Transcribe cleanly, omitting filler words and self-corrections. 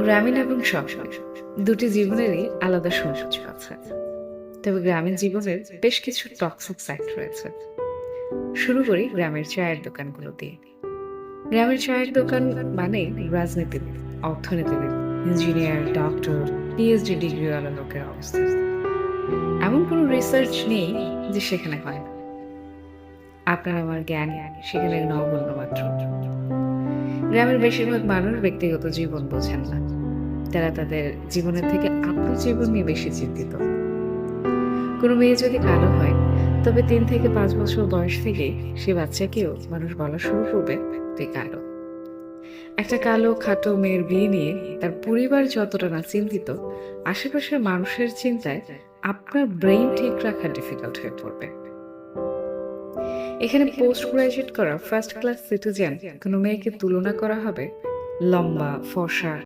গ্রামীণ এবং শহর দুটি জীবনেরই আলাদা সৌন্দর্য আছে, তবে গ্রামীণ জীবনের বেশ কিছু টক্সিক সাইড রয়েছে। শুরু করি গ্রামের চায়ের দোকানগুলো দিয়ে। গ্রামের চায়ের দোকান মানে রাজনীতিবিদ, অর্থনীতিবিদ, ইঞ্জিনিয়ার, ডক্টর, পিএইচডি ডিগ্রিওয়ালা লোকের অবস্থান। এমন কোনো রিসার্চ নেই যে সেখানে হয় না। আপনার আমার জ্ঞান সেখানে নগণ্য মাত্র। গ্রামের বেশিরভাগ মানুষ ব্যক্তিগত জীবন বোঝেন না, তারা তাদের জীবনের থেকে আপনার জীবন নিয়ে বেশি চিন্তিত। কোনো মেয়ে যদি কালো হয়, তবে 3 থেকে 5 বছর বয়স থেকেই সে বাচ্চাকেও মানুষ বলা শুরু করবে, তুই কালো। একটা কালো খাটো মেয়ের বিয়ে নিয়ে তার পরিবার যতটা না চিন্তিত, আশেপাশের মানুষের চিন্তায় আপনার ব্রেইন ঠিক রাখা ডিফিকাল্ট হয়ে পড়বে। এখানে পোস্ট গ্রাজুয়েট করা ফার্স্ট ক্লাস সিটিজেন কোনো মেয়েকে তুলনা করা হবে লম্বা, ফর্সা,